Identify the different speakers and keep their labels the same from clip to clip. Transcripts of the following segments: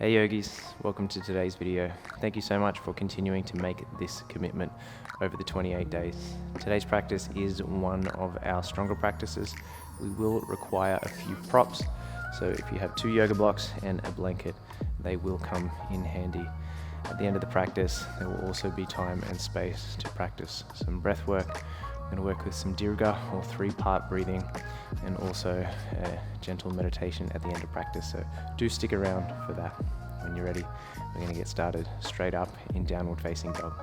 Speaker 1: Hey yogis, welcome to today's video. Thank you so much for continuing to make this commitment over the 28 days. Today's practice is one of our stronger practices. We will require a few props, so if you have 2 yoga blocks and a blanket, they will come in handy. At the end of the practice, there will also be time and space to practice some breath work. We're going to work with some dirga or 3-part breathing, and also a gentle meditation at the end of practice. So do stick around for that. When you're ready, we're going to get started straight up in downward facing dog.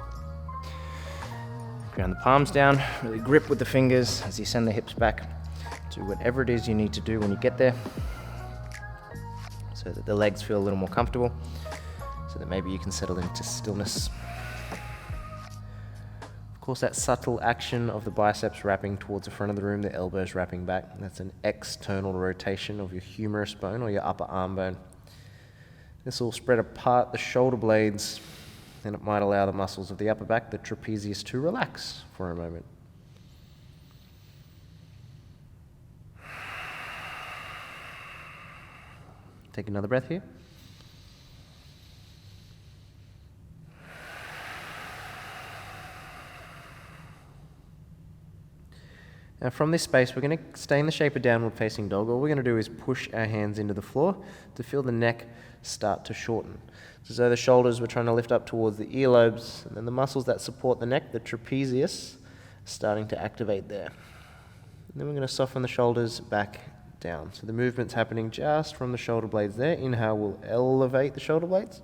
Speaker 1: Ground the palms down, really grip with the fingers as you send the hips back. Do whatever it is you need to do when you get there, so that the legs feel a little more comfortable, so that maybe you can settle into stillness. Of course, that subtle action of the biceps wrapping towards the front of the room, the elbows wrapping back, that's an external rotation of your humerus bone or your upper arm bone. This will spread apart the shoulder blades, and it might allow the muscles of the upper back, the trapezius, to relax for a moment. Take another breath here. Now from this space, we're going to stay in the shape of downward facing dog. All we're going to do is push our hands into the floor to feel the neck start to shorten. So the shoulders, we're trying to lift up towards the earlobes, and then the muscles that support the neck, the trapezius, starting to activate there. And then we're going to soften the shoulders back down. So the movement's happening just from the shoulder blades there. Inhale, we'll elevate the shoulder blades.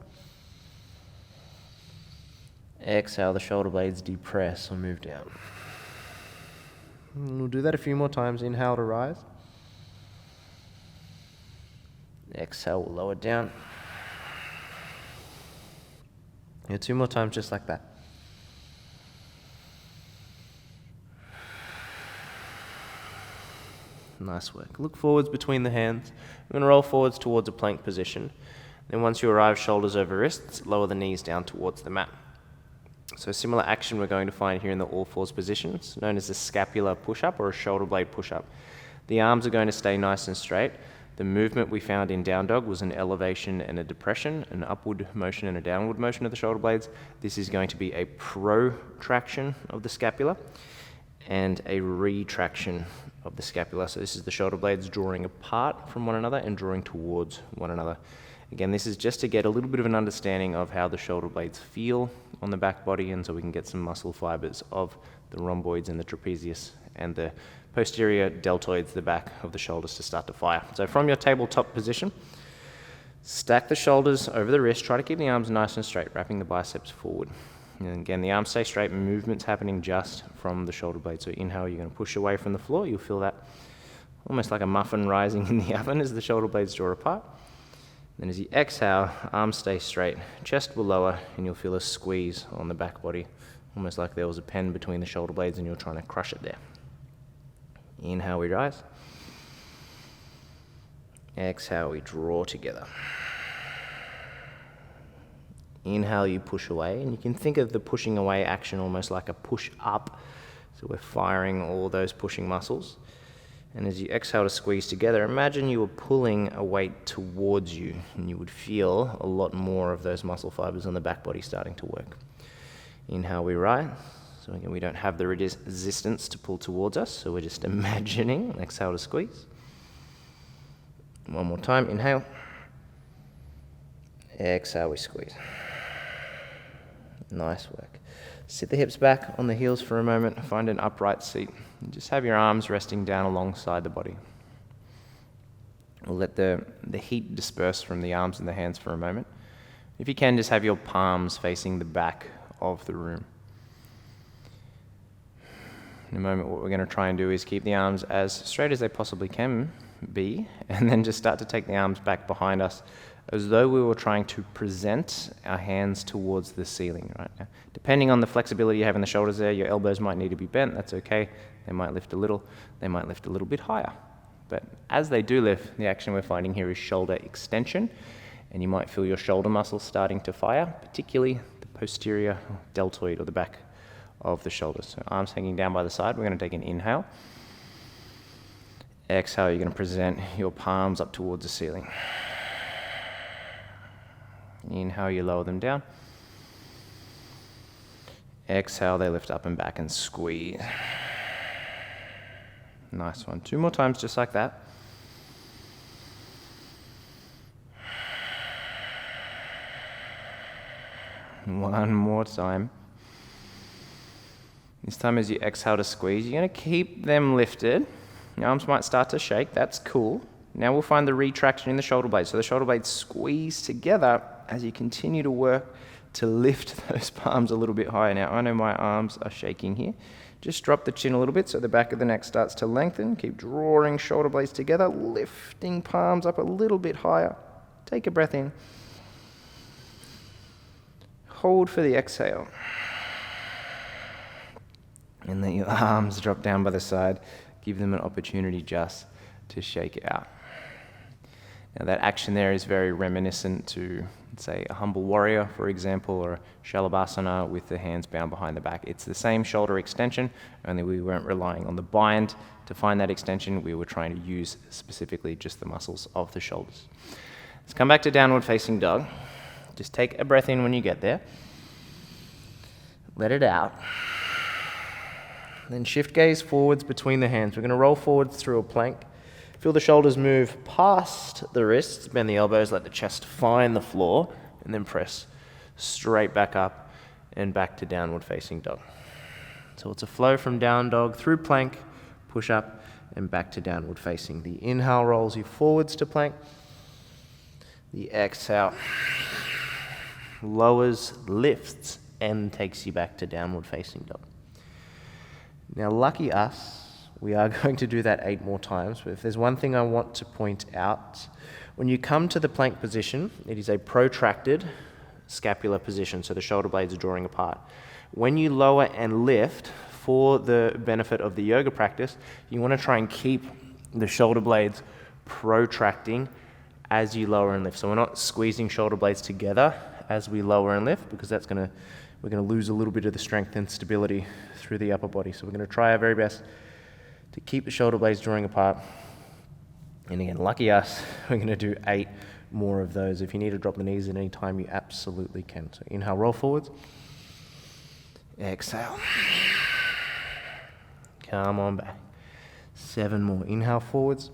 Speaker 1: Exhale, the shoulder blades depress or move down. And we'll do that a few more times. Inhale to rise. Exhale, we'll lower down. Yeah, 2 more times just like that. Nice work. Look forwards between the hands. We're going to roll forwards towards a plank position. Then once you arrive shoulders over wrists, lower the knees down towards the mat. So a similar action we're going to find here in the all fours positions, known as a scapular push-up or a shoulder blade push-up. The arms are going to stay nice and straight. The movement we found in down dog was an elevation and a depression, an upward motion and a downward motion of the shoulder blades. This is going to be a protraction of the scapula and a retraction of the scapula. So this is the shoulder blades drawing apart from one another and drawing towards one another. Again, this is just to get a little bit of an understanding of how the shoulder blades feel on the back body, and so we can get some muscle fibers of the rhomboids and the trapezius and the posterior deltoids, the back of the shoulders, to start to fire. So from your tabletop position, stack the shoulders over the wrist. Try to keep the arms nice and straight, wrapping the biceps forward. And again, the arms stay straight, movement's happening just from the shoulder blade. So inhale, you're going to push away from the floor. You'll feel that almost like a muffin rising in the oven as the shoulder blades draw apart. Then as you exhale, arms stay straight, chest will lower, and you'll feel a squeeze on the back body, almost like there was a pen between the shoulder blades and you're trying to crush it there. Inhale, we rise. Exhale, we draw together. Inhale, you push away, and you can think of the pushing away action almost like a push up. So we're firing all those pushing muscles. And as you exhale to squeeze together, imagine you were pulling a weight towards you, and you would feel a lot more of those muscle fibers on the back body starting to work. Inhale, we rise. So again, we don't have the resistance to pull towards us, so we're just imagining. Exhale to squeeze. One more time, inhale. Exhale, we squeeze. Nice work. Sit the hips back on the heels for a moment, find an upright seat, and just have your arms resting down alongside the body. We'll let the heat disperse from the arms and the hands for a moment. If you can, just have your palms facing the back of the room. In a moment, what we're going to try and do is keep the arms as straight as they possibly can be, and then just start to take the arms back behind us as though we were trying to present our hands towards the ceiling. Right now, depending on the flexibility you have in the shoulders there, your elbows might need to be bent. That's okay. They might lift a little. They might lift a little bit higher. But as they do lift, the action we're finding here is shoulder extension, and you might feel your shoulder muscles starting to fire, particularly the posterior deltoid or the back of the shoulders. So arms hanging down by the side. We're going to take an inhale. Exhale, you're going to present your palms up towards the ceiling. Inhale, you lower them down. Exhale, they lift up and back and squeeze. Nice one. 2 more times just like that. One more time. This time as you exhale to squeeze, you're going to keep them lifted. Your arms might start to shake. That's cool. Now we'll find the retraction in the shoulder blades. So the shoulder blades squeeze together as you continue to work to lift those palms a little bit higher. Now I know my arms are shaking here. Just drop the chin a little bit so the back of the neck starts to lengthen. Keep drawing shoulder blades together, lifting palms up a little bit higher. Take a breath in. Hold for the exhale. And let your arms drop down by the side. Give them an opportunity just to shake it out. Now that action there is very reminiscent to, say, a humble warrior, for example, or a shalabhasana with the hands bound behind the back. It's the same shoulder extension, only we weren't relying on the bind to find that extension. We were trying to use specifically just the muscles of the shoulders. Let's come back to downward facing dog. Just take a breath in when you get there. Let it out. Then shift gaze forwards between the hands. We're going to roll forwards through a plank. Feel the shoulders move past the wrists, bend the elbows, let the chest find the floor, and then press straight back up and back to downward facing dog. So it's a flow from down dog through plank, push up, and back to downward facing. The inhale rolls you forwards to plank. The exhale lowers, lifts, and takes you back to downward facing dog. Now, lucky us, we are going to do that 8 more times, but if there's one thing I want to point out, when you come to the plank position, it is a protracted scapular position, so the shoulder blades are drawing apart. When you lower and lift, for the benefit of the yoga practice, you want to try and keep the shoulder blades protracting as you lower and lift. So we're not squeezing shoulder blades together as we lower and lift, because we're going to lose a little bit of the strength and stability through the upper body. So we're going to try our very best to keep the shoulder blades drawing apart. And again, lucky us, we're going to do 8 more of those. If you need to drop the knees at any time, you absolutely can. So inhale, roll forwards. Exhale. Come on back. 7 more. Inhale forwards.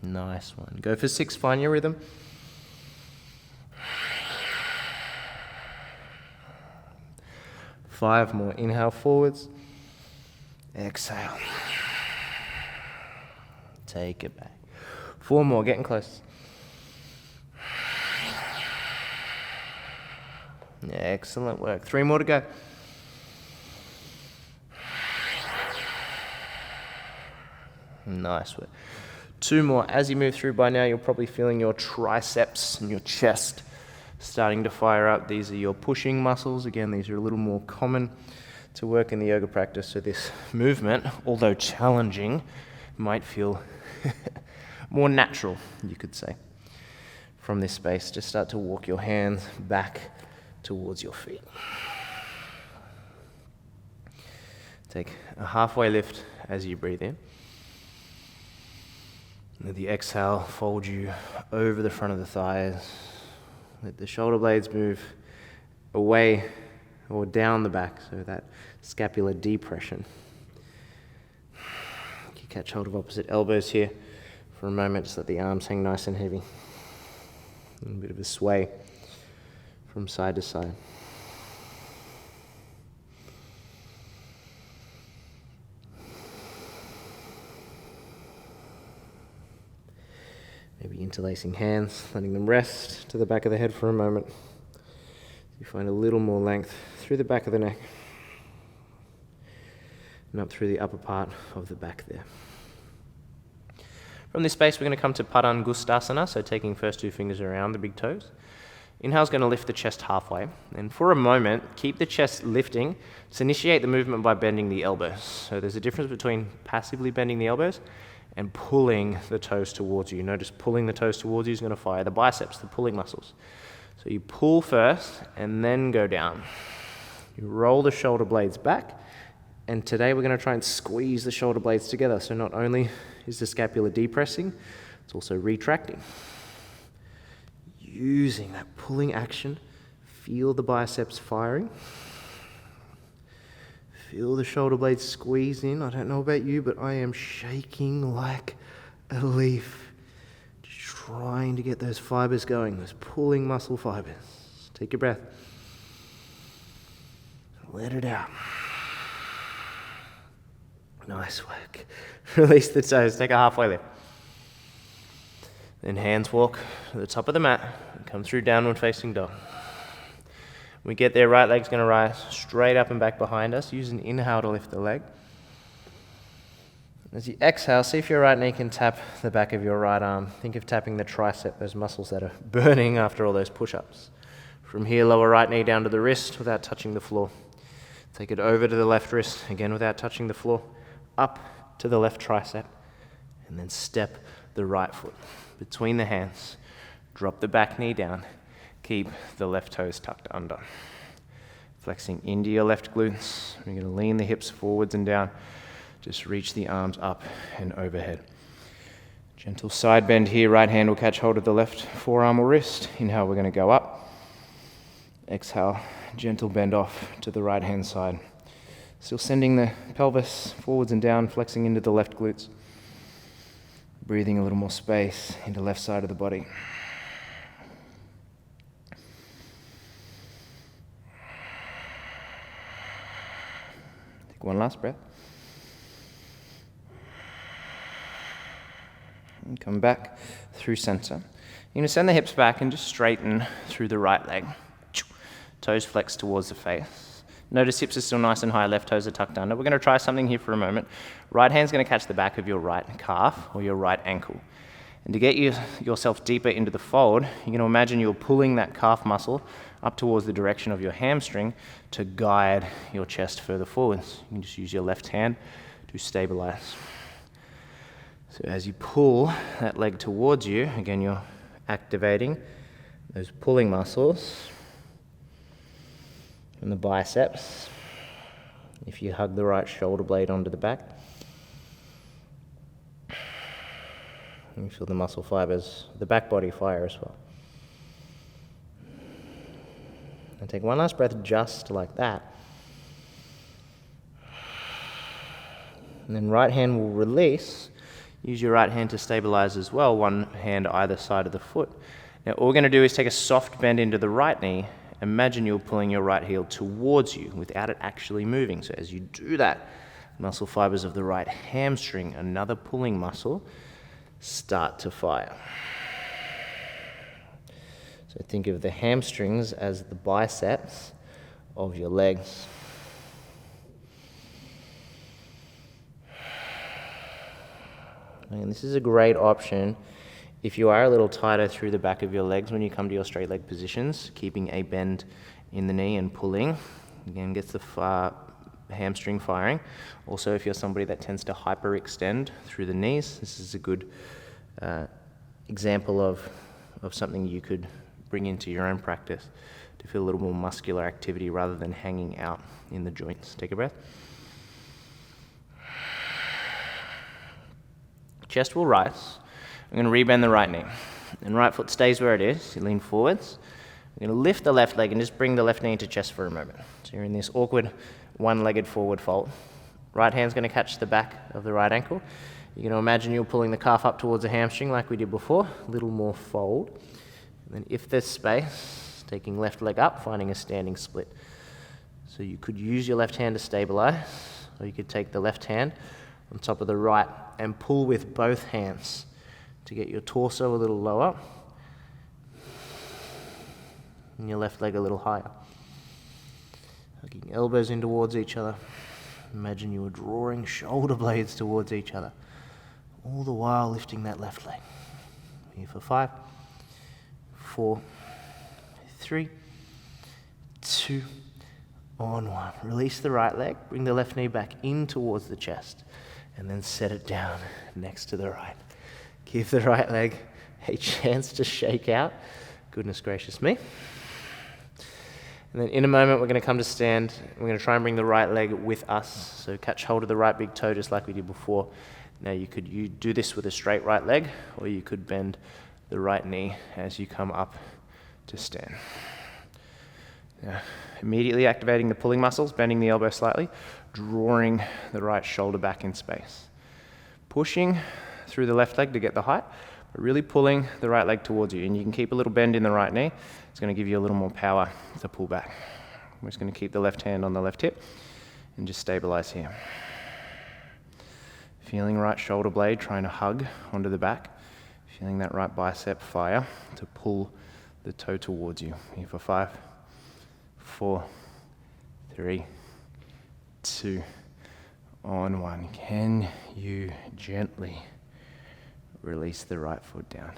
Speaker 1: Nice one. Go for 6, find your rhythm. Five more. Inhale forwards. Exhale. Take it back. 4 more. Getting close. Excellent work. 3 more to go. Nice work. 2 more. As you move through, by now you're probably feeling your triceps and your chest starting to fire up. These are your pushing muscles. Again, these are a little more common to work in the yoga practice. So this movement, although challenging, might feel more natural, you could say. From this space, just start to walk your hands back towards your feet. Take a halfway lift as you breathe in. Let the exhale fold you over the front of the thighs. Let the shoulder blades move away or down the back, so that scapular depression. You catch hold of opposite elbows here for a moment. Just let the arms hang nice and heavy. A little bit of a sway from side to side. Maybe interlacing hands, letting them rest to the back of the head for a moment. You find a little more length through the back of the neck and up through the upper part of the back there. From this space, we're going to come to Padangustasana, so taking first 2 fingers around the big toes. Inhale's going to lift the chest halfway, and for a moment, keep the chest lifting. Just initiate the movement by bending the elbows. So there's a difference between passively bending the elbows and pulling the toes towards you. Notice pulling the toes towards you is going to fire the biceps, the pulling muscles. So you pull first and then go down. You roll the shoulder blades back, and today we're going to try and squeeze the shoulder blades together. So not only is the scapula depressing, It's also retracting. Using that pulling action, feel the biceps firing. Feel the shoulder blades squeeze in. I don't know about you, but I am shaking like a leaf. Just trying to get those fibers going, those pulling muscle fibers. Take your breath. Let it out. Nice work. Release the toes. Take a halfway lift. Then hands walk to the top of the mat and come through downward facing dog. When we get there, right leg's going to rise straight up and back behind us. Use an inhale to lift the leg. As you exhale, see if your right knee can tap the back of your right arm. Think of tapping the tricep, those muscles that are burning after all those push-ups. From here, lower right knee down to the wrist without touching the floor. Take it over to the left wrist, again without touching the floor. Up to the left tricep. And then step the right foot between the hands. Drop the back knee down. Keep the left toes tucked under. Flexing into your left glutes. We're going to lean the hips forwards and down. Just reach the arms up and overhead. Gentle side bend here. Right hand will catch hold of the left forearm or wrist. Inhale, we're going to go up. Exhale, gentle bend off to the right hand side. Still sending the pelvis forwards and down, flexing into the left glutes. Breathing a little more space into left side of the body. Take one last breath. And come back through center. You're going to send the hips back and just straighten through the right leg. Toes flex towards the face. Notice hips are still nice and high, left toes are tucked under. We're going to try something here for a moment. Right hand's going to catch the back of your right calf or your right ankle. And to get yourself deeper into the fold, you're going to imagine you're pulling that calf muscle up towards the direction of your hamstring to guide your chest further forwards. You can just use your left hand to stabilize. So as you pull that leg towards you, again, you're activating those pulling muscles and the biceps. If you hug the right shoulder blade onto the back, you feel the muscle fibers, the back body fire as well. And take one last breath just like that. And then right hand will release. Use your right hand to stabilize as well, one hand either side of the foot. Now all we're going to do is take a soft bend into the right knee. Imagine you're pulling your right heel towards you without it actually moving. So as you do that, muscle fibers of the right hamstring, another pulling muscle, start to fire. So think of the hamstrings as the biceps of your legs. And this is a great option if you are a little tighter through the back of your legs when you come to your straight leg positions, keeping a bend in the knee and pulling. Again, gets the hamstring firing. Also, if you're somebody that tends to hyperextend through the knees, this is a good example of something you could bring into your own practice to feel a little more muscular activity rather than hanging out in the joints. Take a breath. Chest will rise. I'm going to rebend the right knee. And right foot stays where it is. You lean forwards. I'm going to lift the left leg and just bring the left knee into chest for a moment. So you're in this awkward one-legged forward fold. Right hand's going to catch the back of the right ankle. You're going to imagine you're pulling the calf up towards the hamstring like we did before. A little more fold. And then if there's space, taking left leg up, finding a standing split. So you could use your left hand to stabilize, or you could take the left hand on top of the right and pull with both hands to get your torso a little lower and your left leg a little higher. Hugging elbows in towards each other. Imagine you were drawing shoulder blades towards each other, all the while lifting that left leg. Here for 5, 4, 3, 2, on 1. Release the right leg, bring the left knee back in towards the chest, and then set it down next to the right. Give the right leg a chance to shake out. Goodness gracious me. And then in a moment, we're going to come to stand. We're going to try and bring the right leg with us. So catch hold of the right big toe just like we did before. Now you do this with a straight right leg, or you could bend the right knee as you come up to stand. Now, immediately activating the pulling muscles, bending the elbow slightly, drawing the right shoulder back in space. Pushing through the left leg to get the height, but really pulling the right leg towards you. And you can keep a little bend in the right knee. It's going to give you a little more power to pull back. We're just going to keep the left hand on the left hip and just stabilize here. Feeling right shoulder blade trying to hug onto the back. Feeling that right bicep fire to pull the toe towards you. Here for 5, 4, 3, 2, on 1. Can you gently release the right foot down?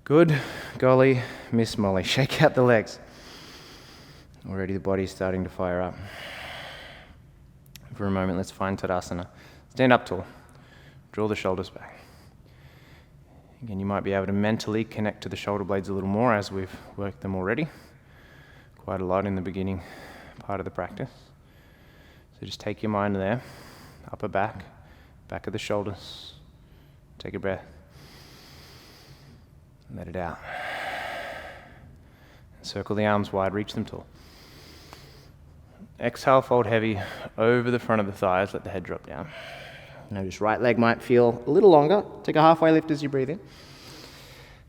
Speaker 1: Good. Golly, Miss Molly. Shake out the legs. Already the body's starting to fire up. For a moment, let's find Tadasana. Stand up tall. Draw the shoulders back. Again, you might be able to mentally connect to the shoulder blades a little more as we've worked them already. Quite a lot in the beginning part of the practice. So just take your mind there. Upper back, back of the shoulders. Take a breath. Let it out. Circle the arms wide, reach them tall. Exhale, fold heavy over the front of the thighs, let the head drop down. Notice right leg might feel a little longer. Take a halfway lift as you breathe in.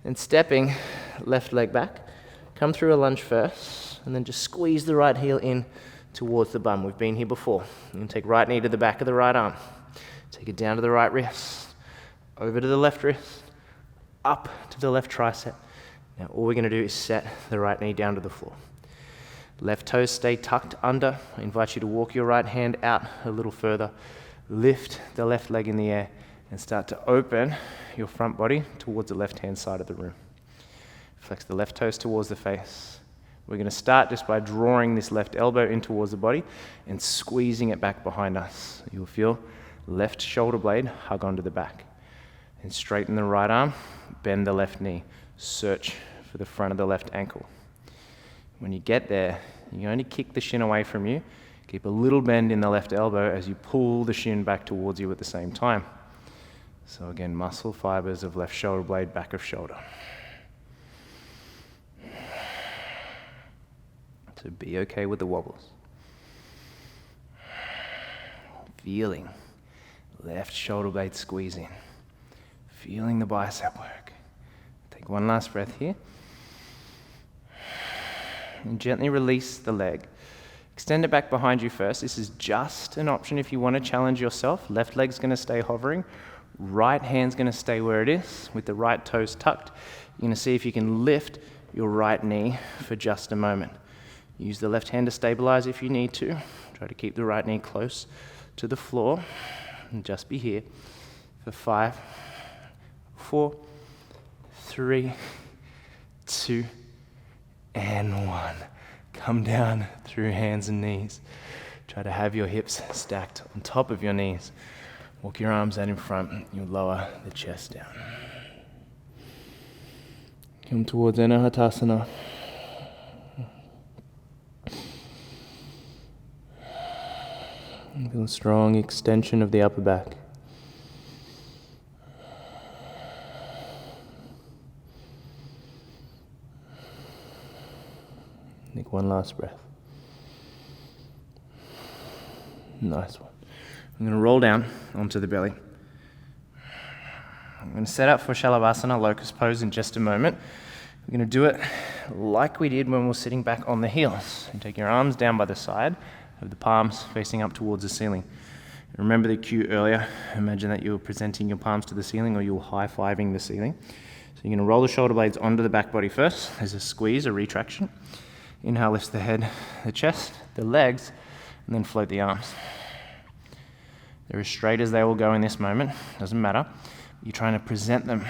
Speaker 1: And stepping left leg back, come through a lunge first, and then just squeeze the right heel in towards the bum. We've been here before. You can take right knee to the back of the right arm. Take it down to the right wrist, over to the left wrist, up to the left tricep. Now all we're going to do is set the right knee down to the floor. Left toes stay tucked under. I invite you to walk your right hand out a little further. Lift the left leg in the air and start to open your front body towards the left-hand side of the room. Flex the left toes towards the face. We're going to start just by drawing this left elbow in towards the body and squeezing it back behind us. You'll feel left shoulder blade hug onto the back. And straighten the right arm, bend the left knee. Search for the front of the left ankle. When you get there, you only kick the shin away from you. Keep a little bend in the left elbow as you pull the shin back towards you at the same time. So again, muscle fibers of left shoulder blade, back of shoulder. So be okay with the wobbles. Feeling left shoulder blade squeeze in. Feeling the bicep work. Take one last breath here. And gently release the leg. Extend it back behind you first. This is just an option if you want to challenge yourself. Left leg's going to stay hovering. Right hand's going to stay where it is with the right toes tucked. You're going to see if you can lift your right knee for just a moment. Use the left hand to stabilize if you need to. Try to keep the right knee close to the floor. And just be here for 5, 4, 3, 2, and 1. Come down through hands and knees. Try to have your hips stacked on top of your knees. Walk your arms out in front. You'll lower the chest down. Come towards Anahatasana. Feel a strong extension of the upper back. Take one last breath. Nice one. I'm going to roll down onto the belly. I'm going to set up for Shalavasana, locust pose, in just a moment. We're going to do it like we did when we were sitting back on the heels. And take your arms down by the side, have the palms facing up towards the ceiling. Remember the cue earlier. Imagine that you're presenting your palms to the ceiling or you're high-fiving the ceiling. So you're going to roll the shoulder blades onto the back body first. There's a squeeze, a retraction. Inhale lifts the head, the chest, the legs, and then float the arms. They're as straight as they will go in this moment. Doesn't matter. You're trying to present them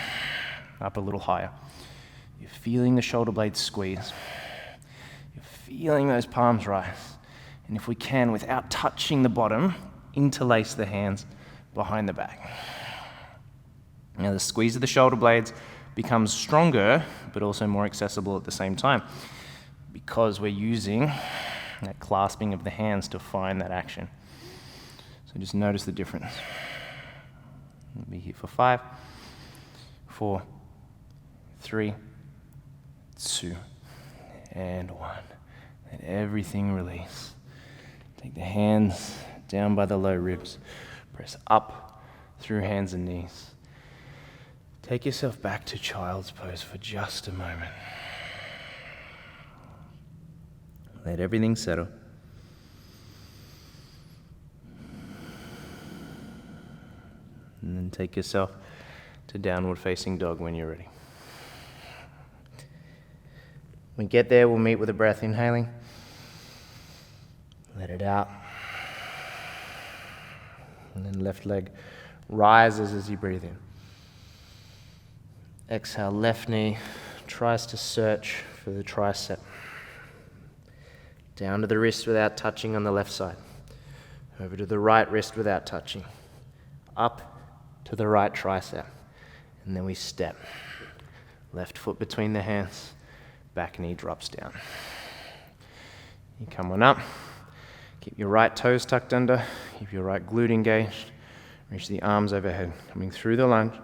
Speaker 1: up a little higher. You're feeling the shoulder blades squeeze. You're feeling those palms rise. And if we can, without touching the bottom, interlace the hands behind the back. Now the squeeze of the shoulder blades becomes stronger, but also more accessible at the same time, because we're using that clasping of the hands to find that action. So just notice the difference. We'll be here for 5, 4, 3, 2, and 1. Let everything release. Take the hands down by the low ribs. Press up through hands and knees. Take yourself back to child's pose for just a moment. Let everything settle. And then take yourself to downward facing dog when you're ready. When we get there, we'll meet with a breath inhaling. Let it out. And then left leg rises as you breathe in. Exhale, left knee tries to search for the tricep. Down to the wrist without touching on the left side. Over to the right wrist without touching. Up to the right tricep. And then we step. Left foot between the hands. Back knee drops down. You come on up. Keep your right toes tucked under. Keep your right glute engaged. Reach the arms overhead. Coming through the lunge.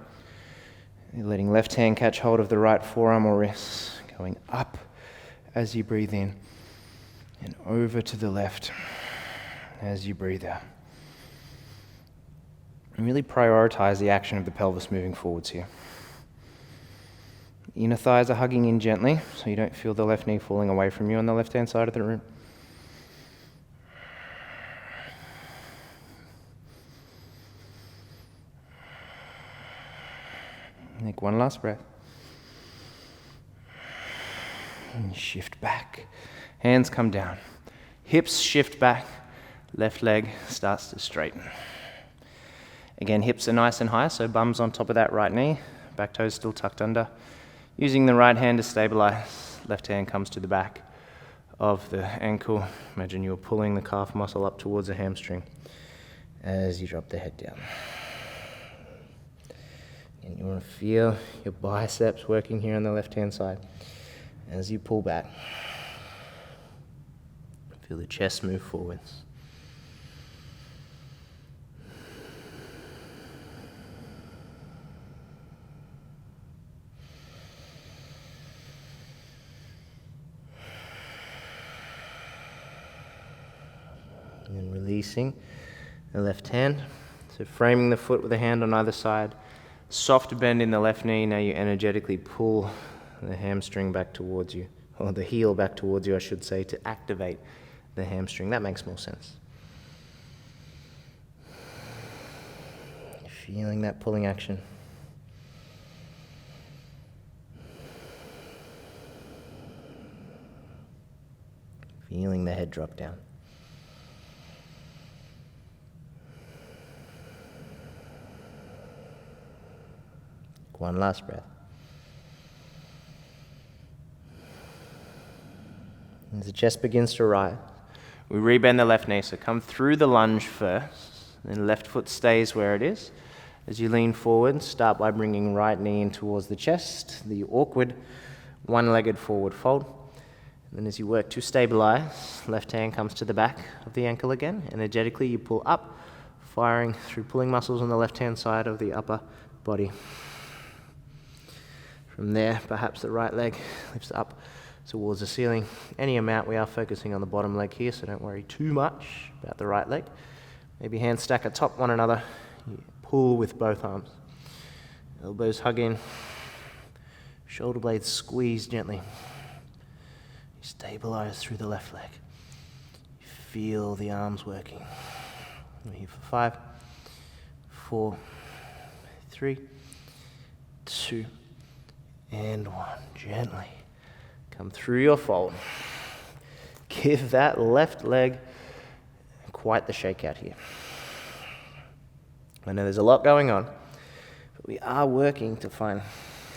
Speaker 1: You're letting left hand catch hold of the right forearm or wrist. Going up as you breathe in. And over to the left as you breathe out. And really prioritize the action of the pelvis moving forwards here. Inner thighs are hugging in gently, so you don't feel the left knee falling away from you on the left-hand side of the room. Take one last breath. And shift back. Hands come down. Hips shift back. Left leg starts to straighten. Again, hips are nice and high, so bum's on top of that right knee. Back toes still tucked under. Using the right hand to stabilize. Left hand comes to the back of the ankle. Imagine you're pulling the calf muscle up towards the hamstring as you drop the head down. And you want to feel your biceps working here on the left-hand side as you pull back. Feel the chest move forwards. And then releasing the left hand. So framing the foot with a hand on either side. Soft bend in the left knee. Now you energetically pull the hamstring back towards you, or the heel back towards you, I should say, to activate the hamstring. That makes more sense. Feeling that pulling action. Feeling the head drop down. One last breath. As the chest begins to rise, we rebend the left knee. So come through the lunge first, then left foot stays where it is. As you lean forward, start by bringing right knee in towards the chest, the awkward one-legged forward fold. And then as you work to stabilize, left hand comes to the back of the ankle again. Energetically, you pull up, firing through pulling muscles on the left-hand side of the upper body. From there, perhaps the right leg lifts up towards the ceiling. Any amount, we are focusing on the bottom leg here, so don't worry too much about the right leg. Maybe hands stack atop one another. You pull with both arms. Elbows hug in. Shoulder blades squeeze gently. You stabilize through the left leg. You feel the arms working. We're here for 5, 4, 3, 2, and 1. Gently come through your fold. Give that left leg quite the shakeout here. I know there's a lot going on, but we are working to find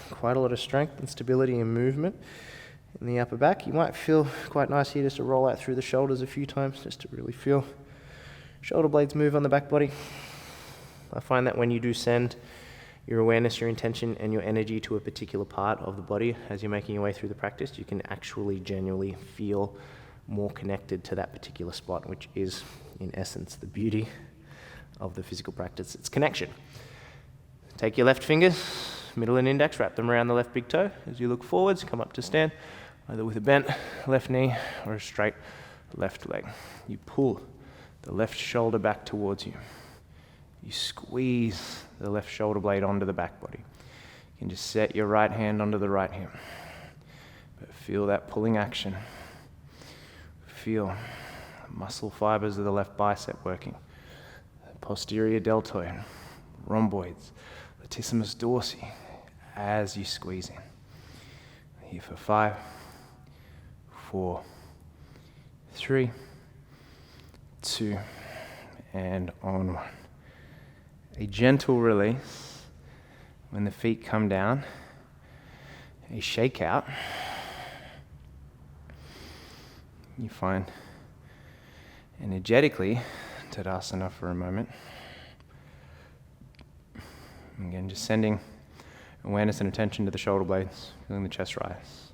Speaker 1: quite a lot of strength and stability and movement in the upper back. You might feel quite nice here just to roll out through the shoulders a few times, just to really feel shoulder blades move on the back body. I find that when you do send your awareness, your intention, and your energy to a particular part of the body as you're making your way through the practice, you can actually genuinely feel more connected to that particular spot, which is, in essence, the beauty of the physical practice. It's connection. Take your left fingers, middle and index, wrap them around the left big toe. As you look forwards, come up to stand, either with a bent left knee or a straight left leg. You pull the left shoulder back towards you. You squeeze the left shoulder blade onto the back body. You can just set your right hand onto the right hip. But feel that pulling action. Feel the muscle fibers of the left bicep working. The posterior deltoid, rhomboids, latissimus dorsi, as you squeeze in. Here for 5, 4, 3, 2, and on 1. A gentle release when the feet come down, a shake out. You find energetically Tadasana for a moment. Again, just sending awareness and attention to the shoulder blades, feeling the chest rise.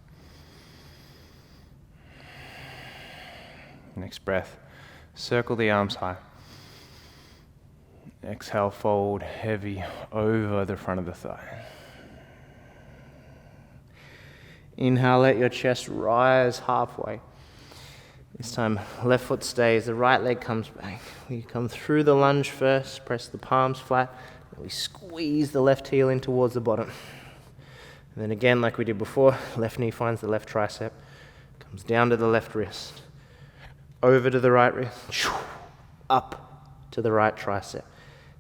Speaker 1: Next breath, circle the arms high. Exhale, fold heavy over the front of the thigh. Inhale, let your chest rise halfway. This time, left foot stays, the right leg comes back. We come through the lunge first, press the palms flat, and we squeeze the left heel in towards the bottom. And then again, like we did before, left knee finds the left tricep, comes down to the left wrist, over to the right wrist, up to the right tricep.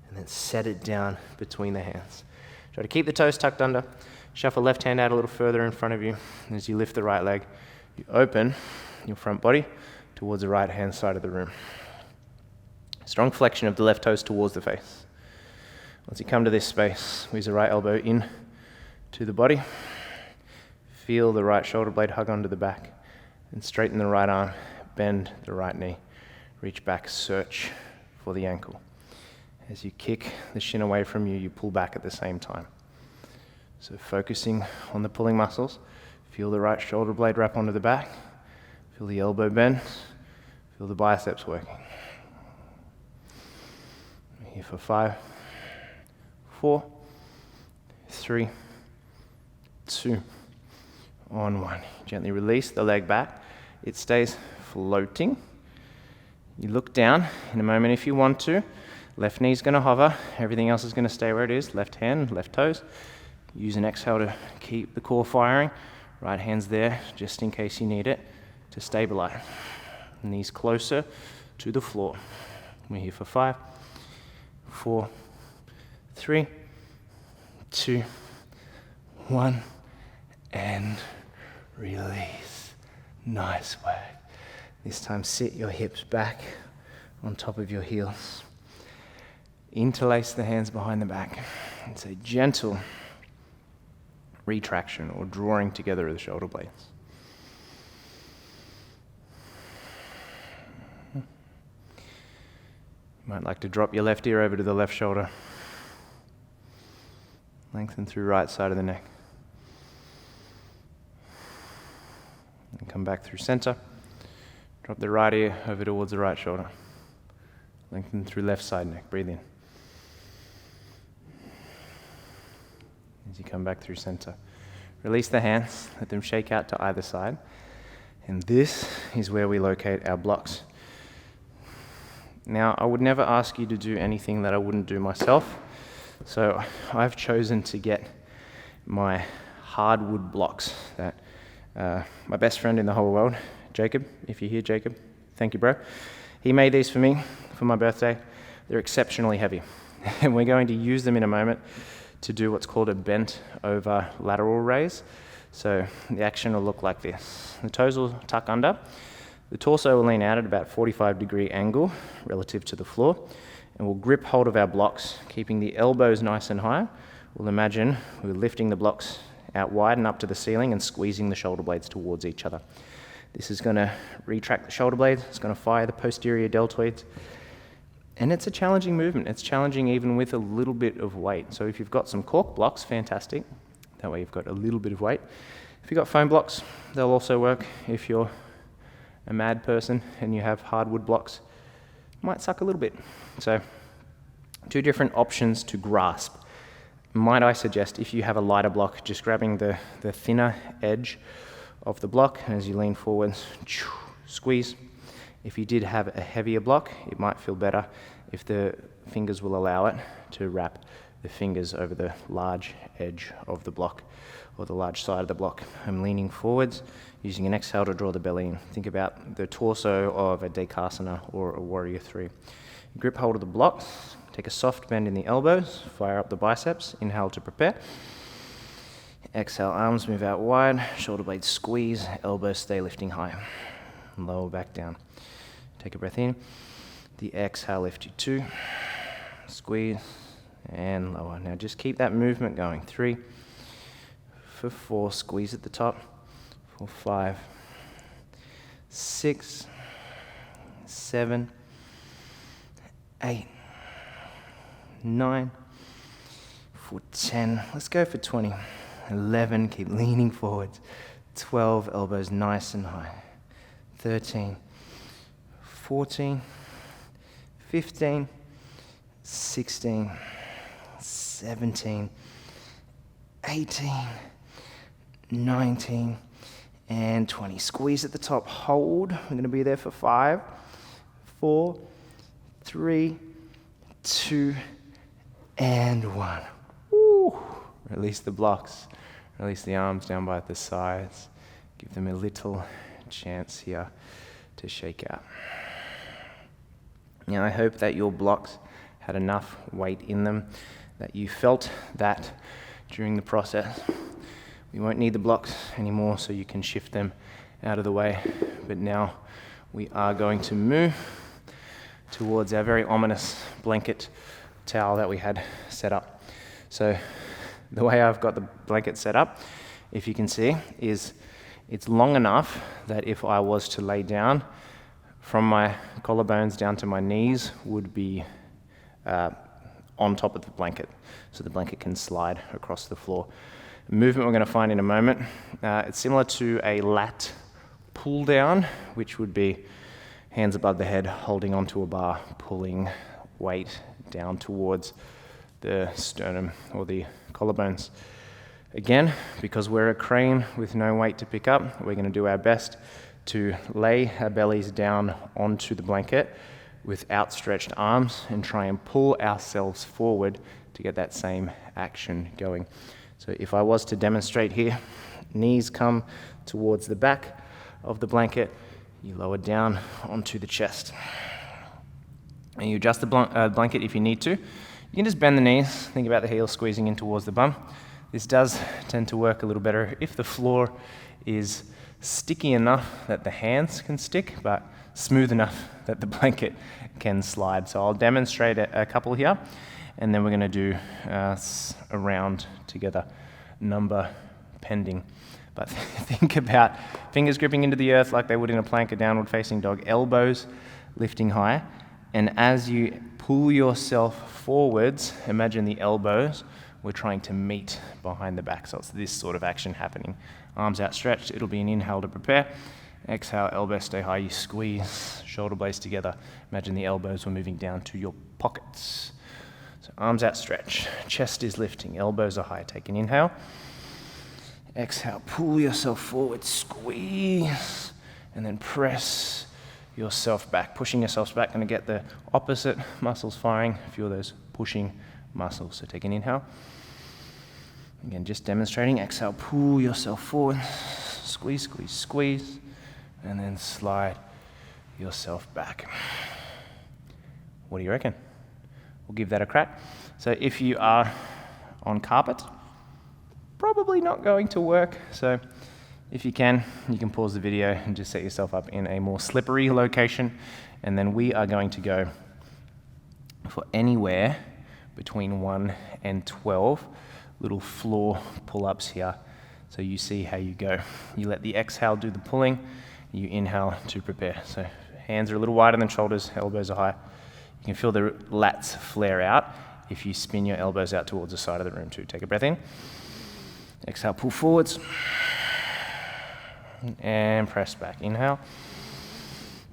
Speaker 1: And then set it down between the hands. Try to keep the toes tucked under. Shuffle left hand out a little further in front of you. And as you lift the right leg, you open your front body towards the right hand side of the room. Strong flexion of the left toes towards the face. Once you come to this space, squeeze the right elbow in to the body. Feel the right shoulder blade hug onto the back. And straighten the right arm, bend the right knee. Reach back, search for the ankle. As you kick the shin away from you, you pull back at the same time. So focusing on the pulling muscles, feel the right shoulder blade wrap onto the back, feel the elbow bend, feel the biceps working. Here for 5, 4, 3, 2, on 1. Gently release the leg back. It stays floating. You look down in a moment if you want to. Left knee's going to hover, everything else is going to stay where it is, left hand, left toes. Use an exhale to keep the core firing. Right hand's there, just in case you need it, to stabilize. Knees closer to the floor. We're here for 5, 4, 3, 2, 1, and release. Nice work. This time sit your hips back on top of your heels. Interlace the hands behind the back. It's a gentle retraction or drawing together of the shoulder blades. You might like to drop your left ear over to the left shoulder. Lengthen through right side of the neck. And come back through center. Drop the right ear over towards the right shoulder. Lengthen through left side neck. Breathe in. As you come back through center. Release the hands, let them shake out to either side. And this is where we locate our blocks. Now, I would never ask you to do anything that I wouldn't do myself. So I've chosen to get my hardwood blocks that my best friend in the whole world, Jacob, if you're here, Jacob, thank you, bro. He made these for me for my birthday. They're exceptionally heavy. And we're going to use them in a moment to do what's called a bent over lateral raise. So the action will look like this. The toes will tuck under. The torso will lean out at about 45-degree angle relative to the floor. And we'll grip hold of our blocks, keeping the elbows nice and high. We'll imagine we're lifting the blocks out wide and up to the ceiling and squeezing the shoulder blades towards each other. This is going to retract the shoulder blades. It's going to fire the posterior deltoids. And it's a challenging movement. It's challenging even with a little bit of weight. So if you've got some cork blocks, fantastic. That way you've got a little bit of weight. If you've got foam blocks, they'll also work. If you're a mad person and you have hardwood blocks, it might suck a little bit. So 2 different options to grasp.
Speaker 2: Might I suggest, if you have a lighter block, just grabbing the thinner edge of the block, and as you lean forwards, squeeze. If you did have a heavier block, it might feel better if the fingers will allow it to wrap the fingers over the large edge of the block, or the large side of the block. I'm leaning forwards, using an exhale to draw the belly in. Think about the torso of a Dekasana or a Warrior 3. Grip hold of the blocks, take a soft bend in the elbows, fire up the biceps, inhale to prepare. Exhale, arms move out wide, shoulder blades squeeze, elbows stay lifting high. Lower back down. Take a breath in. The exhale, lift you 2, squeeze, and lower. Now just keep that movement going. 3, for 4, squeeze at the top, for 5, 6, 7, 8, 9, for 10, let's go for 20, 11, keep leaning forwards, 12, elbows nice and high, 13, 14, 15, 16, 17, 18, 19, and 20. Squeeze at the top, hold. We're going to be there for 5, 4, 3, 2, and 1. Woo. Release the blocks. Release the arms down by the sides. Give them a little chance here to shake out. Now I hope that your blocks had enough weight in them, that you felt that during the process. We won't need the blocks anymore, so you can shift them out of the way. But now we are going to move towards our very ominous blanket towel that we had set up. So the way I've got the blanket set up, if you can see, is it's long enough that if I was to lay down, from my collarbones down to my knees would be on top of the blanket, so the blanket can slide across the floor. The movement we're going to find in a moment, it's similar to a lat pull down, which would be hands above the head, holding onto a bar, pulling weight down towards the sternum or the collarbones. Again, because we're a crane with no weight to pick up, we're going to do our best to lay our bellies down onto the blanket with outstretched arms and try and pull ourselves forward to get that same action going. So if I was to demonstrate here, knees come towards the back of the blanket, you lower down onto the chest. And you adjust the blanket if you need to. You can just bend the knees, think about the heels squeezing in towards the bum. This does tend to work a little better if the floor is sticky enough that the hands can stick, but smooth enough that the blanket can slide. So I'll demonstrate a couple here, and then we're going to do a round together, number pending. But think about fingers gripping into the earth like they would in a plank, a downward facing dog, elbows lifting high, and as you pull yourself forwards, imagine the elbows we're trying to meet behind the back. So it's this sort of action happening. Arms outstretched, it'll be an inhale to prepare. Exhale, elbows stay high, you squeeze, shoulder blades together. Imagine the elbows were moving down to your pockets. So arms outstretched, chest is lifting, elbows are high. Take an inhale. Exhale, pull yourself forward, squeeze, and then press yourself back. Pushing yourselves back, going to get the opposite muscles firing, a few of those pushing muscles. So take an inhale. Again, just demonstrating. Exhale, pull yourself forward, squeeze, squeeze, squeeze, and then slide yourself back. What do you reckon? We'll give that a crack. So if you are on carpet, probably not going to work. So if you can pause the video and just set yourself up in a more slippery location. And then we are going to go for anywhere between 1 and 12 little floor pull-ups here. So you see how you go. You let the exhale do the pulling, you inhale to prepare. So hands are a little wider than shoulders, elbows are high. You can feel the lats flare out if you spin your elbows out towards the side of the room too. Take a breath in. Exhale, pull forwards. And press back. Inhale.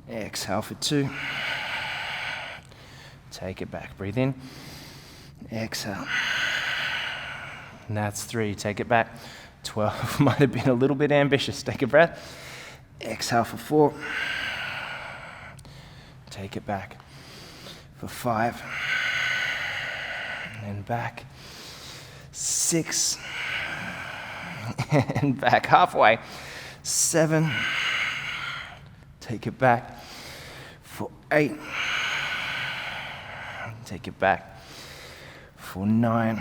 Speaker 2: Exhale for 2. Take it back. Breathe in. Exhale. And that's 3. Take it back. 12 might have been a little bit ambitious. Take a breath. Exhale for 4. Take it back for 5. And back. 6. And back halfway. 7. Take it back for 8. Take it back for 9.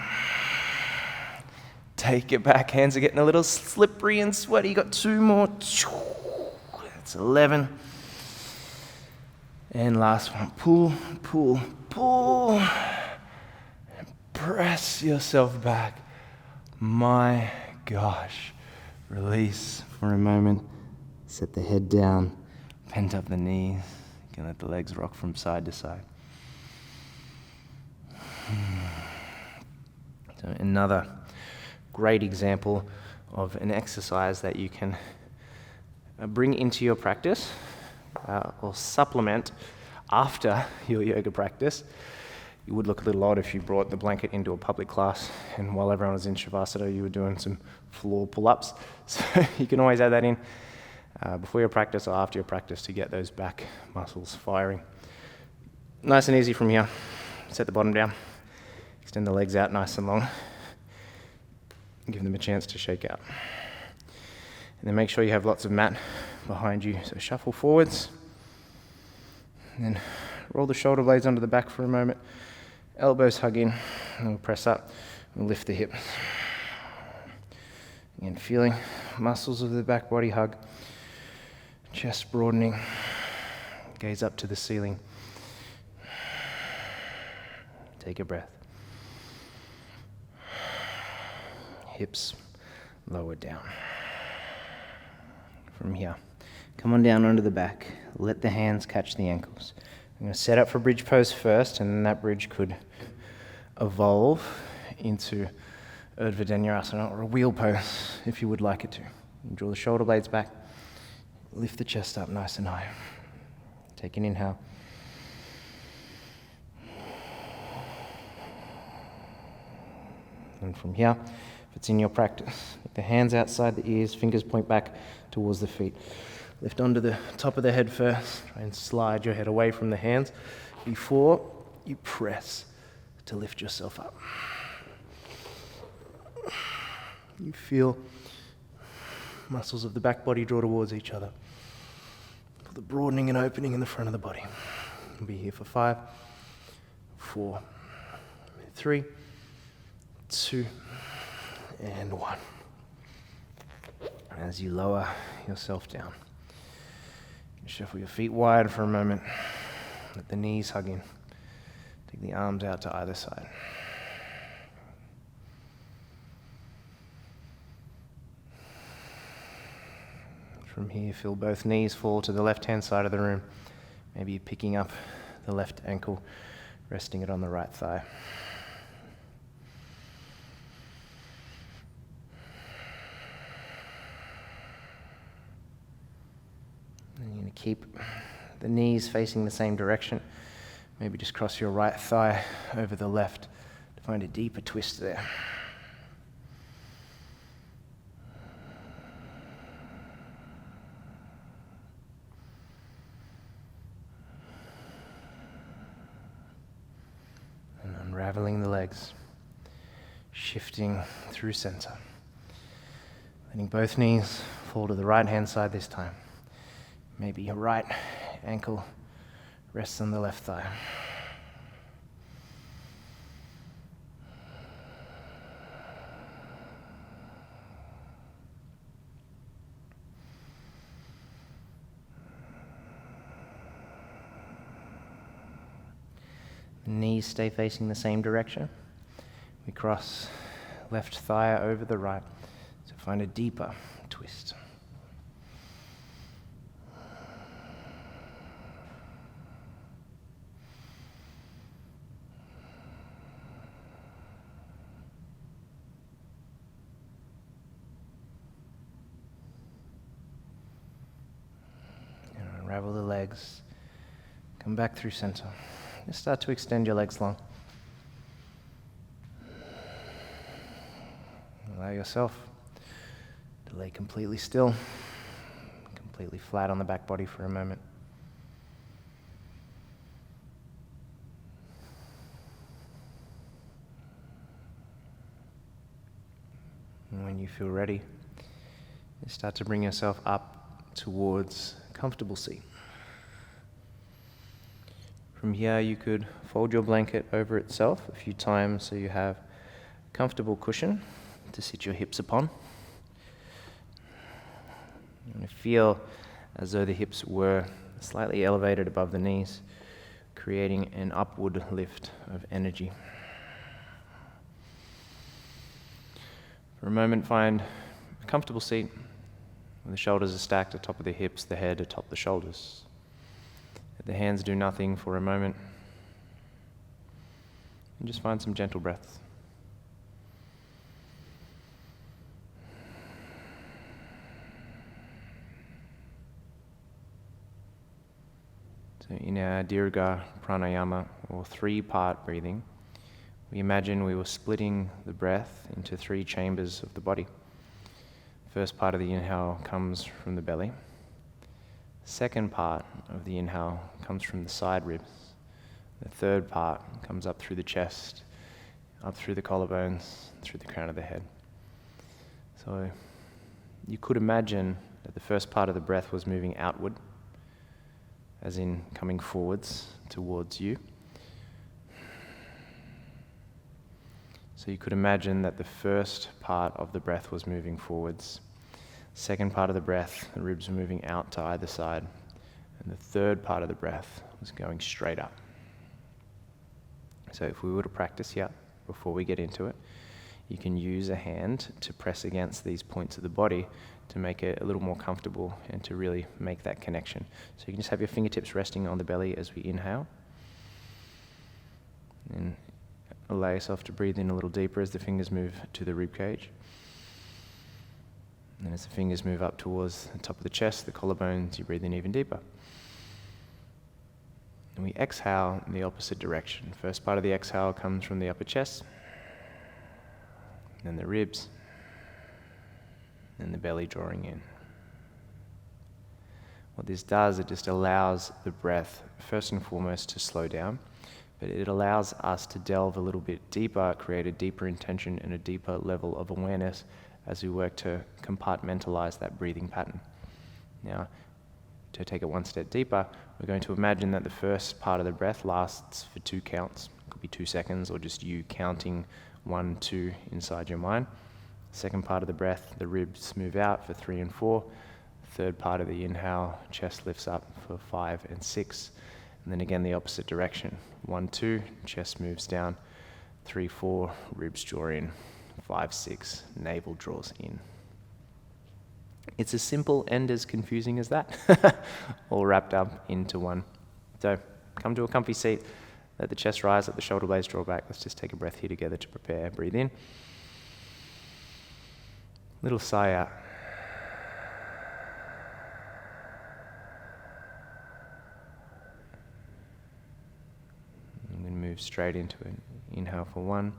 Speaker 2: Take it back. Hands are getting a little slippery and sweaty. You got 2 more. That's 11. And last one. Pull, pull, pull. And press yourself back. My gosh. Release for a moment. Set the head down. Bend up the knees. You can let the legs rock from side to side. So another great example of an exercise that you can bring into your practice or supplement after your yoga practice. You would look a little odd if you brought the blanket into a public class and while everyone was in Shavasana you were doing some floor pull-ups. So you can always add that in before your practice or after your practice to get those back muscles firing. Nice and easy from here. Set the bottom down. Extend the legs out nice and long. Give them a chance to shake out. And then make sure you have lots of mat behind you. So shuffle forwards. And then roll the shoulder blades under the back for a moment. Elbows hug in. And we'll press up. We'll lift the hips. Again, feeling muscles of the back body hug. Chest broadening. Gaze up to the ceiling. Take a breath. Hips lower down. From here, come on down onto the back. Let the hands catch the ankles. I'm going to set up for bridge pose first, and then that bridge could evolve into Urdhva Dhanurasana or a wheel pose if you would like it to. You draw the shoulder blades back. Lift the chest up nice and high. Take an inhale. And from here, if it's in your practice, take the hands outside the ears, fingers point back towards the feet. Lift onto the top of the head first. Try and slide your head away from the hands before you press to lift yourself up. You feel muscles of the back body draw towards each other. Feel the broadening and opening in the front of the body. We'll be here for 5, 4, 3, 2, and 1. As you lower yourself down, shuffle your feet wide for a moment. Let the knees hug in. Take the arms out to either side. From here, feel both knees fall to the left-hand side of the room. Maybe you're picking up the left ankle, resting it on the right thigh. And you're going to keep the knees facing the same direction. Maybe just cross your right thigh over the left to find a deeper twist there. And unraveling the legs, shifting through center. Letting both knees fall to the right-hand side this time. Maybe your right ankle rests on the left thigh. The knees stay facing the same direction. We cross left thigh over the right to find a deeper twist. Unravel the legs. Come back through center. Just start to extend your legs long. allow yourself to lay completely still, completely flat on the back body for a moment. And when you feel ready, you start to bring yourself up towards a comfortable seat. From here, you could fold your blanket over itself a few times so you have a comfortable cushion to sit your hips upon. You're going to feel as though the hips were slightly elevated above the knees, creating an upward lift of energy. For a moment, find a comfortable seat where the shoulders are stacked atop of the hips, the head atop the shoulders. Let the hands do nothing for a moment. And just find some gentle breaths. So in our Dirga Pranayama, or 3-part breathing, we imagine we were splitting the breath into 3 chambers of the body. First part of the inhale comes from the belly. Second part of the inhale comes from the side ribs. The third part comes up through the chest, up through the collarbones, through the crown of the head. So you could imagine that the first part of the breath was moving outward, as in coming forwards towards you. So you could imagine that the first part of the breath was moving forwards. Second part of the breath, the ribs were moving out to either side. And the third part of the breath was going straight up. So if we were to practice here, before we get into it, you can use a hand to press against these points of the body to make it a little more comfortable and to really make that connection. So you can just have your fingertips resting on the belly as we inhale. And allow yourself to breathe in a little deeper as the fingers move to the rib cage. And as the fingers move up towards the top of the chest, the collarbones, you breathe in even deeper. And we exhale in the opposite direction. First part of the exhale comes from the upper chest, then the ribs, and the belly drawing in. What this does, it just allows the breath, first and foremost, to slow down. But it allows us to delve a little bit deeper, create a deeper intention and a deeper level of awareness as we work to compartmentalize that breathing pattern. Now, to take it one step deeper, we're going to imagine that the first part of the breath lasts for 2 counts. It could be 2 seconds or just you counting 1, 2 inside your mind. Second part of the breath, the ribs move out for 3 and 4. Third part of the inhale, chest lifts up for 5 and 6. And then again, the opposite direction. 1, 2, chest moves down. 3, 4, ribs draw in. 5, 6, navel draws in. It's as simple and as confusing as that, all wrapped up into one. So come to a comfy seat, let the chest rise, let the shoulder blades draw back. Let's just take a breath here together to prepare. Breathe in. Little sigh out. And then move straight into it. Inhale for 1,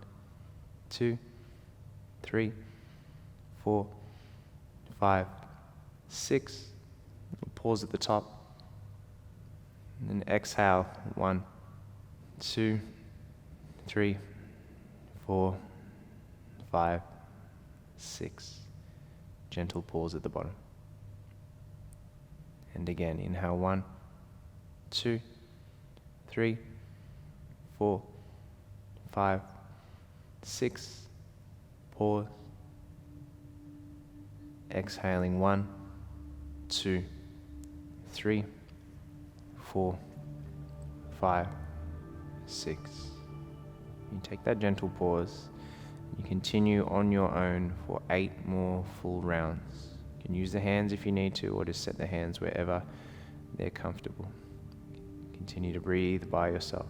Speaker 2: 2, 3, 4, 5, 6. Pause at the top. And then exhale. 1, 2, 3, 4, 5, 6. Gentle pause at the bottom. And again, inhale 1, 2, 3, 4, 5, 6. Pause. Exhaling 1, 2, 3, 4, 5, 6. You take that gentle pause. You continue on your own for 8 more full rounds. You can use the hands if you need to, or just set the hands wherever they're comfortable. Continue to breathe by yourself.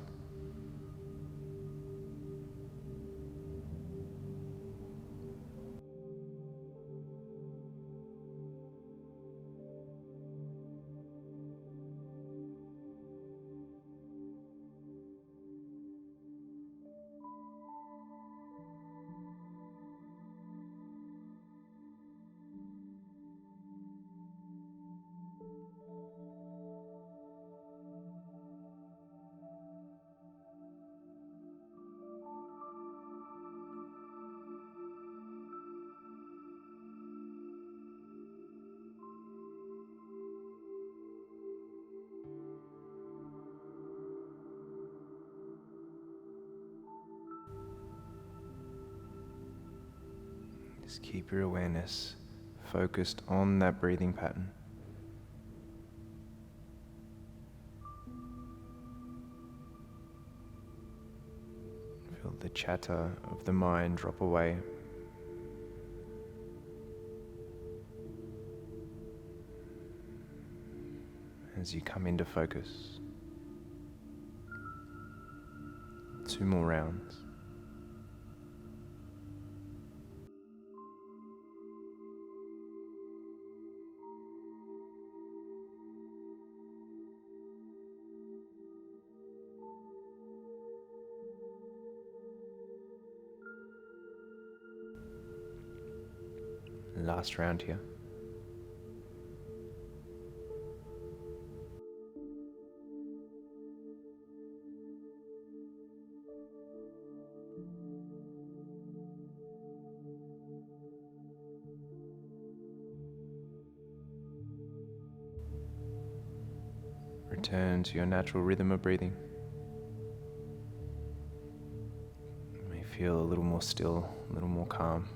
Speaker 2: Just keep your awareness focused on that breathing pattern. Feel the chatter of the mind drop away. As you come into focus. 2 more rounds. Last round here. Return to your natural rhythm of breathing. You may feel a little more still, a little more calm.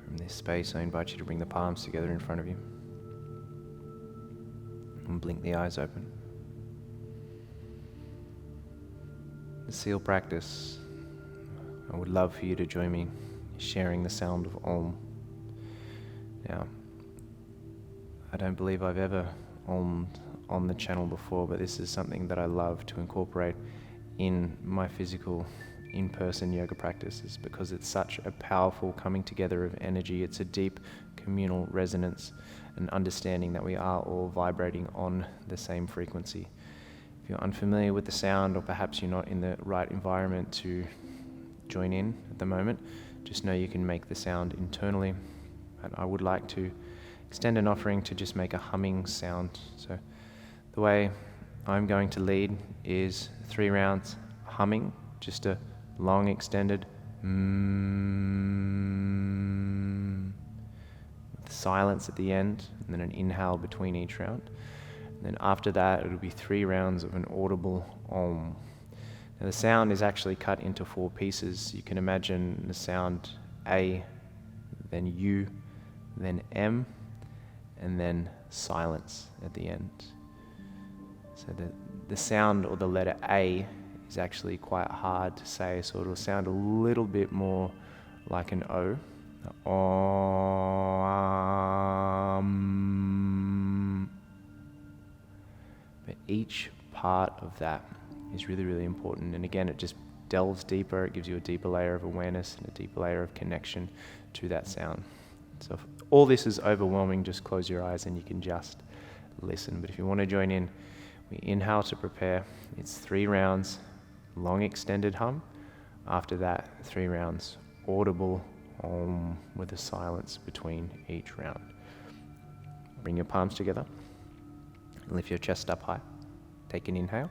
Speaker 2: From this space, I invite you to bring the palms together in front of you and blink the eyes open. The seal practice, I would love for you to join me sharing the sound of Om. Now, I don't believe I've ever Om'd on the channel before, but this is something that I love to incorporate in my physical, in-person yoga practices because it's such a powerful coming together of energy. It's a deep communal resonance and understanding that we are all vibrating on the same frequency. If you're unfamiliar with the sound, or perhaps you're not in the right environment to join in at the moment, just know you can make the sound internally. And I would like to extend an offering to just make a humming sound. So the way I'm going to lead is 3 rounds humming, just a long extended with silence at the end, and then an inhale between each round. And then after that, it'll be 3 rounds of an audible Om. Now the sound is actually cut into 4 pieces. You can imagine the sound A, then U, then M, and then silence at the end. So the sound or the letter A is actually quite hard to say, so it'll sound a little bit more like an O. Om. But each part of that is really, really important. And again, it just delves deeper. It gives you a deeper layer of awareness and a deeper layer of connection to that sound. So if all this is overwhelming, just close your eyes and you can just listen. But if you want to join in, we inhale to prepare. It's 3 rounds, long extended hum. After that, 3 rounds, audible Om with a silence between each round. Bring your palms together. Lift your chest up high. Take an inhale.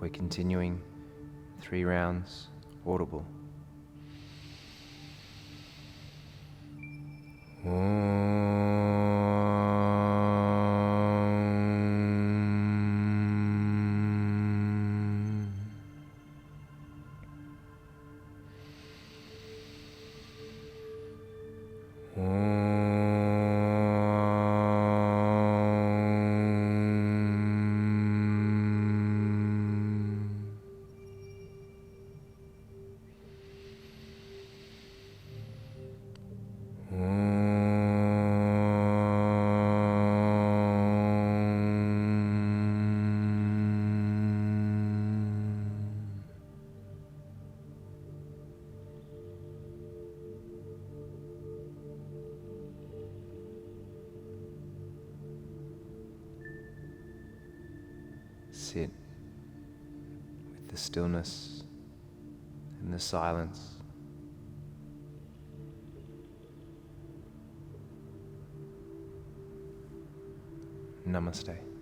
Speaker 2: We're continuing 3 rounds, audible. Om. sit with the stillness and the silence. Namaste.